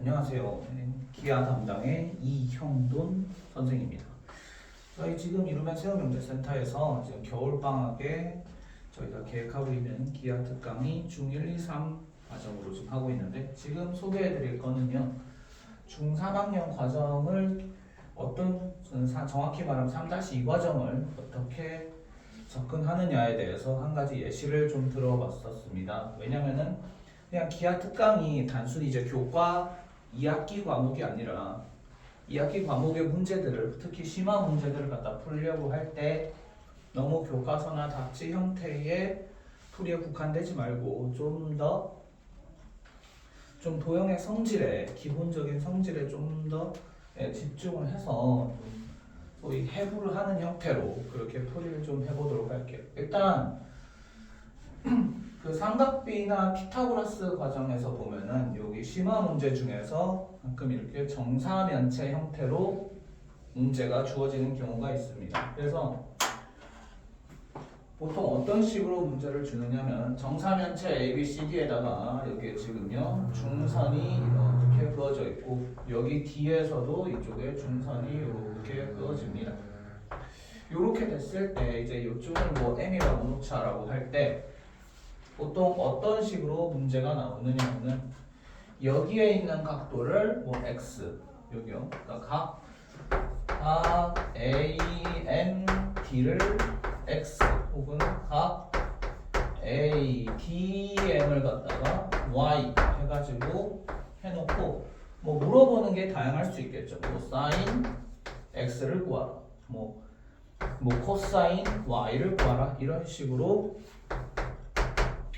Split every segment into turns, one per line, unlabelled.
안녕하세요. 기아 담당의 이형돈 선생입니다. 저희 지금 이루면 세우명대센터에서 지금 겨울방학에 저희가 계획하고 있는 기아 특강이 중1, 2, 3 과정으로 지금 하고 있는데, 지금 소개해드릴 거는요, 중3학년 과정을 정확히 말하면 3-2 과정을 어떻게 접근하느냐에 대해서 한 가지 예시를 좀 들어봤었습니다. 왜냐면은 그냥 기아 특강이 단순히 이제 교과 2학기 과목이 아니라 2학기 과목의 문제들을, 특히 심화 문제들을 갖다 풀려고 할 때 너무 교과서나 답지 형태의 풀이에 국한되지 말고 좀 도형의 성질에, 기본적인 성질에 좀 더 집중을 해서 소위 해부를 하는 형태로 그렇게 풀이를 좀 해보도록 할게요. 일단 그 삼각비나 피타고라스 과정에서 보면은 여기 심화 문제 중에서 가끔 이렇게 정사면체 형태로 문제가 주어지는 경우가 있습니다. 그래서 보통 어떤 식으로 문제를 주느냐면, 정사면체 ABCD에다가 여기에 지금요 중선이 이렇게 그어져 있고, 여기 D에서도 이쪽에 중선이 이렇게 그어집니다. 이렇게 됐을 때 이제 이쪽을 뭐 M이라고 놓자라고 할 때 보통 어떤 식으로 문제가 나오느냐면, 여기에 있는 각도를 뭐 X, 여기요, 그러니까 각 A, M, D를 X 혹은 각 A, D, M을 갖다가 Y 해가지고 해놓고, 뭐 물어보는 게 다양할 수 있겠죠. 뭐 사인 X를 구하라, 뭐 코사인 Y를 구하라, 이런 식으로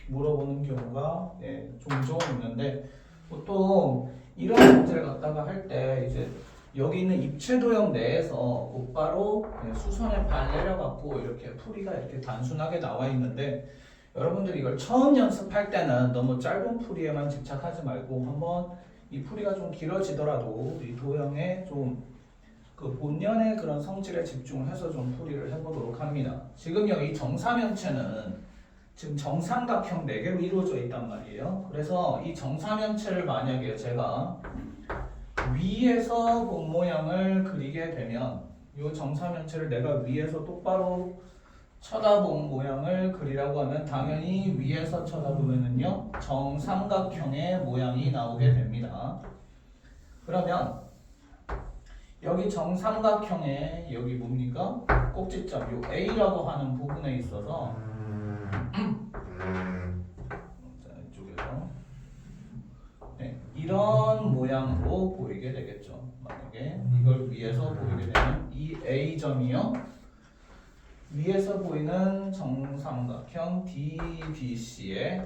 물어보는 경우가 종종 있는데, 보통 이런 문제를 갖다가 할 때 이제 여기 있는 입체 도형 내에서 곧바로 수선의 발 내려갖고 이렇게 풀이가 이렇게 단순하게 나와 있는데, 여러분들이 이걸 처음 연습할 때는 너무 짧은 풀이에만 집착하지 말고 한번 이 풀이가 좀 길어지더라도 이 도형에 좀 그 본연의 그런 성질에 집중을 해서 좀 풀이를 해보도록 합니다. 지금 여기 정사면체는 지금 정삼각형 4개로 이루어져 있단 말이에요. 그래서 이 정사면체를 만약에 제가 위에서 본 모양을 그리게 되면, 이 정사면체를 내가 위에서 똑바로 쳐다본 모양을 그리라고 하면 당연히 위에서 쳐다보면은요 정삼각형의 모양이 나오게 됩니다. 그러면 여기 정삼각형의 여기 뭡니까? 꼭지점, 요 A라고 하는 부분에 있어서 자, 이쪽에서 이런 모양으로 보이게 되겠죠. 만약에 이걸 위에서 보이게 되면 이 A점이요, 위에서 보이는 정삼각형 DBC의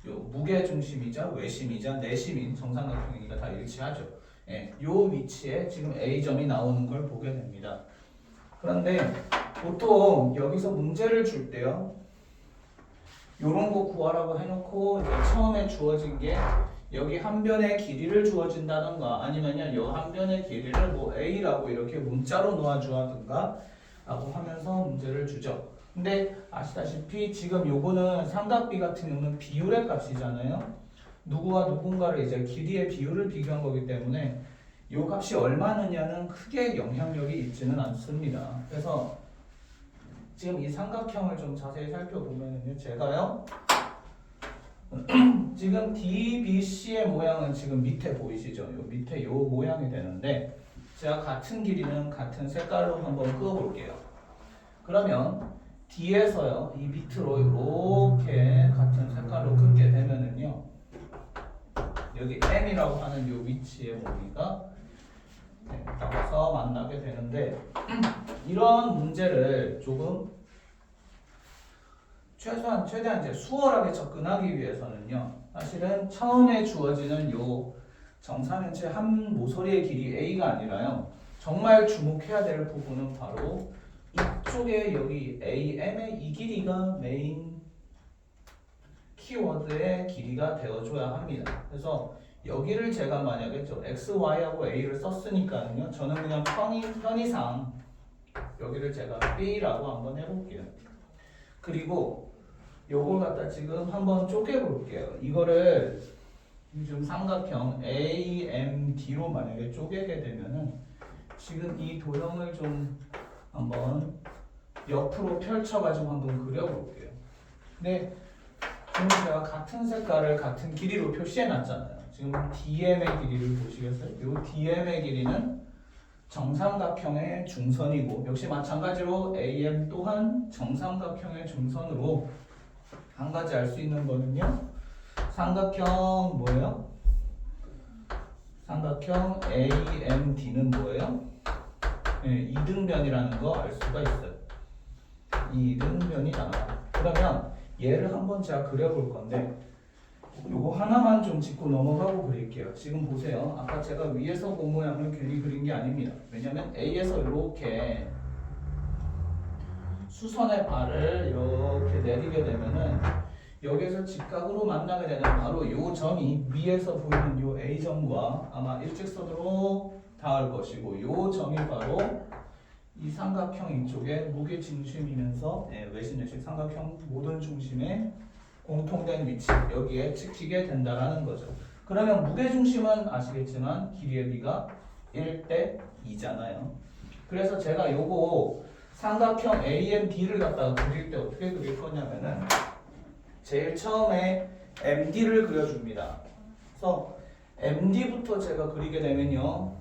요 무게중심이자 외심이자 내심인 정삼각형이니까 다 일치하죠. 요 위치에 지금 A점이 나오는 걸 보게 됩니다. 그런데 보통 여기서 문제를 줄 때요, 요런 거 구하라고 해놓고 이제 처음에 주어진 게 여기 한 변의 길이를 주어진다던가, 아니면요 요 한 변의 길이를 뭐 A라고 이렇게 문자로 놓아주하든가 라고 하면서 문제를 주죠. 근데 아시다시피 지금 요거는 삼각비 같은 경우는 비율의 값이잖아요. 누구와 누군가를 이제 길이의 비율을 비교한 거기 때문에 요 값이 얼마느냐는 크게 영향력이 있지는 않습니다. 그래서 지금 이 삼각형을 좀 자세히 살펴보면요, 제가요 지금 DBC의 모양은 지금 밑에 보이시죠? 요 밑에 요 모양이 되는데, 제가 같은 길이는 같은 색깔로 한번 그어볼게요. 그러면 D에서요 이 밑으로 이렇게 같은 색깔로 긋게 되면은요, 여기 M이라고 하는 요 위치에 뭡니까? 따라서 만나게 되는데, 이런 문제를 조금 최대한 이제 수월하게 접근하기 위해서는요, 사실은 처음에 주어지는 요 정사면체 한 모서리의 길이 A가 아니라요, 정말 주목해야 될 부분은 바로 이쪽에 여기 AM의 이 길이가 메인 키워드의 길이가 되어줘야 합니다. 그래서 여기를 제가 만약에 X, Y하고 A를 썼으니까요, 저는 그냥 편의상 여기를 제가 B라고 한번 해볼게요. 그리고 요걸 갖다 지금 한번 쪼개볼게요. 이거를 지금 삼각형 AMD로 만약에 쪼개게 되면은 지금 이 도형을 좀 한번 옆으로 펼쳐가지고 한번 그려볼게요. 근데 지금 제가 같은 색깔을 같은 길이로 표시해 놨잖아요. 지금 DM의 길이를 보시겠어요? 이 DM의 길이는 정삼각형의 중선이고, 역시 마찬가지로 AM 또한 정삼각형의 중선으로 한 가지 알 수 있는 거는요, 삼각형 뭐예요? 삼각형 AMD는 뭐예요? 네, 이등변이라는 거 알 수가 있어요. 이등변이다. 그러면 얘를 한번 제가 그려볼 건데, 요거 하나만 좀 짚고 넘어가고 그릴게요. 지금 보세요. 아까 제가 위에서 본 모양을 괜히 그린 게 아닙니다. 왜냐면 A에서 이렇게 수선의 발을 이렇게 내리게 되면은 여기에서 직각으로 만나게 되는 바로 요 점이 위에서 보이는 요 A점과 아마 일직선으로 닿을 것이고, 요 점이 바로 이 삼각형 이쪽에 무게 중심이면서 외심내식 삼각형 모든 중심의 공통된 위치, 여기에 찍히게 된다라는 거죠. 그러면 무게 중심은 아시겠지만 길이의 비가 1대 2잖아요. 그래서 제가 요거 삼각형 AMD를 갖다가 그릴 때 어떻게 그릴 거냐면은 제일 처음에 MD를 그려줍니다. 그래서 MD부터 제가 그리게 되면요,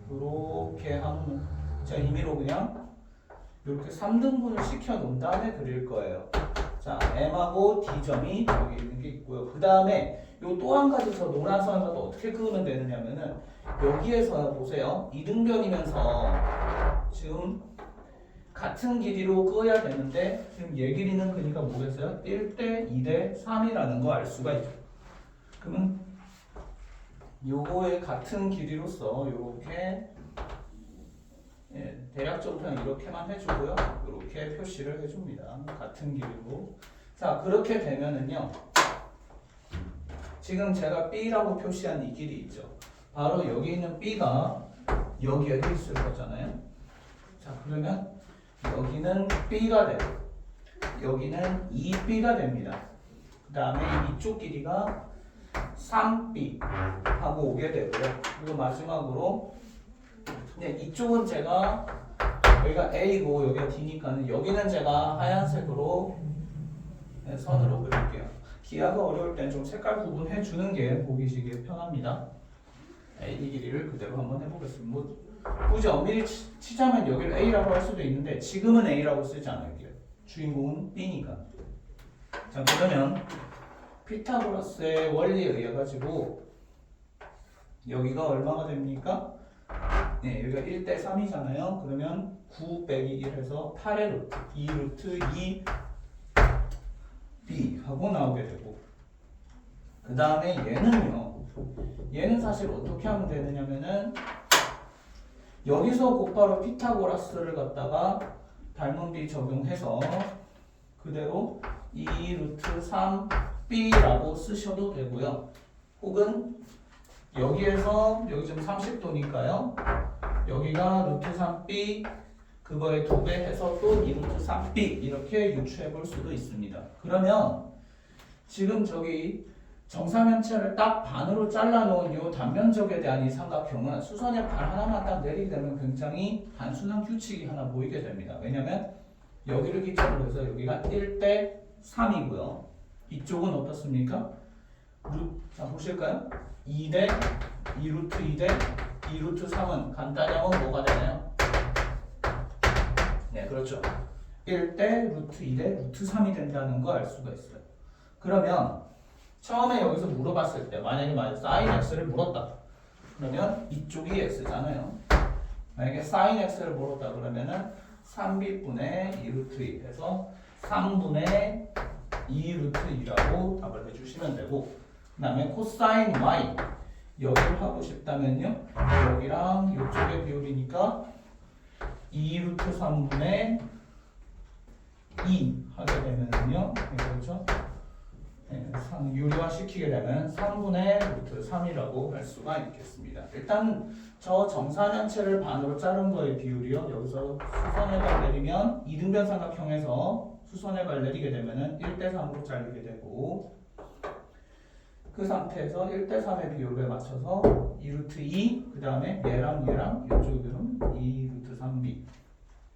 이렇게 하면 제가 임의로 그냥 이렇게 3등분을 시켜 놓은 다음에 그릴 거예요. 자, M하고 D점이 여기 있는 게 있고요. 그 다음에 요 또 한 가지 저 노란 선을 갖다 어떻게 그으면 되느냐면은 여기에서 보세요. 이등변이면서 지금 같은 길이로 그어야 되는데 지금 얘 길이는 그러니까 뭐겠어요? 1대 2대 3이라는 거 알 수가 있죠. 그러면 요거의 같은 길이로서 요렇게 대략적으로 그냥 이렇게만 해주고요. 이렇게 표시를 해줍니다. 같은 길이로. 자, 그렇게 되면은요, 지금 제가 B라고 표시한 이 길이 있죠. 바로 여기 있는 B가 여기에 있을 거잖아요. 자, 그러면 여기는 B가 되고 여기는 2B가 됩니다. 그 다음에 이쪽 길이가 3B 하고 오게 되고요. 그리고 마지막으로 이쪽은 제가 여기가 A고 여기가 D니까는 여기는 제가 하얀색으로 선으로 그릴게요. 기하가 어려울 땐 좀 색깔 구분해 주는 게 보기시기에 편합니다. 이 길이를 그대로 한번 해보겠습니다. 뭐 굳이 엄밀히 치자면 여기를 A라고 할 수도 있는데 지금은 A라고 쓰지 않아요. 주인공은 B니까. 자, 그러면 피타고라스의 원리에 의해 가지고 여기가 얼마가 됩니까? 네, 여기가 1대 3이잖아요. 그러면 9 빼기 1 해서 8의 루트 2 루트 2 B 하고 나오게 되고, 그 다음에 얘는 사실 어떻게 하면 되느냐면은 여기서 곧바로 피타고라스를 갖다가 닮은 B 적용해서 그대로 2 루트 3B라고 쓰셔도 되고요. 혹은 여기에서 여기 지금 30도니까요. 여기가 루트 3B 그거에 2배 해서 또 2 루트 3B 이렇게 유추해 볼 수도 있습니다. 그러면 지금 저기 정사면체를 딱 반으로 잘라놓은 이 단면적에 대한 이 삼각형은 수선의 발 하나만 딱 내리게 되면 굉장히 단순한 규칙이 하나 보이게 됩니다. 왜냐면 여기를 기점으로 해서 여기가 1대 3이고요. 이쪽은 어떻습니까? 자, 보실까요? 2대 2 루트 2대 2 루트 3은 간단히 하면 뭐가 되나요? 네, 그렇죠. 1대 루트 2대 루트 3이 된다는 거 알 수가 있어요. 그러면 처음에 여기서 물어봤을 때 만약에 sin x를 물었다. 그러면 이쪽이 x잖아요. 만약에 sin x를 물었다 그러면은 3b분의 2 루트 2 해서 3분의 2 루트 2라고 답을 해주시면 되고, 그 다음에 코사인 y 여기를 하고 싶다면요, 여기랑 이쪽의 비율이니까 2 루트 3분의 2 하게 되면요, 그렇죠? 유리화 시키게 되면 3분의 루트 3이라고 할 수가 있겠습니다. 일단 저 정사면체를 반으로 자른 거의 비율이요, 여기서 수선의 발 내리면 이등변 삼각형에서 수선의 발 내리게 되면은 1대 3으로 잘리게 되고, 그 상태에서 1대3의 비율에 맞춰서 2루트 2, 그 다음에 얘랑 이쪽은 2루트 3b.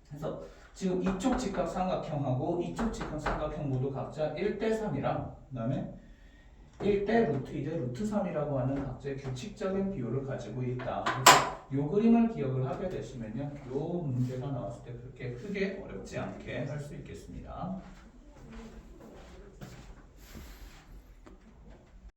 그래서 지금 이쪽 직각 삼각형하고 이쪽 직각 삼각형 모두 각자 1대3이랑 그 다음에 1대 루트 2대 루트 3이라고 하는 각자의 규칙적인 비율을 가지고 있다. 그래서 이 그림을 기억을 하게 되시면요, 이 문제가 나왔을 때 그렇게 크게 어렵지 않게 할 수 있겠습니다.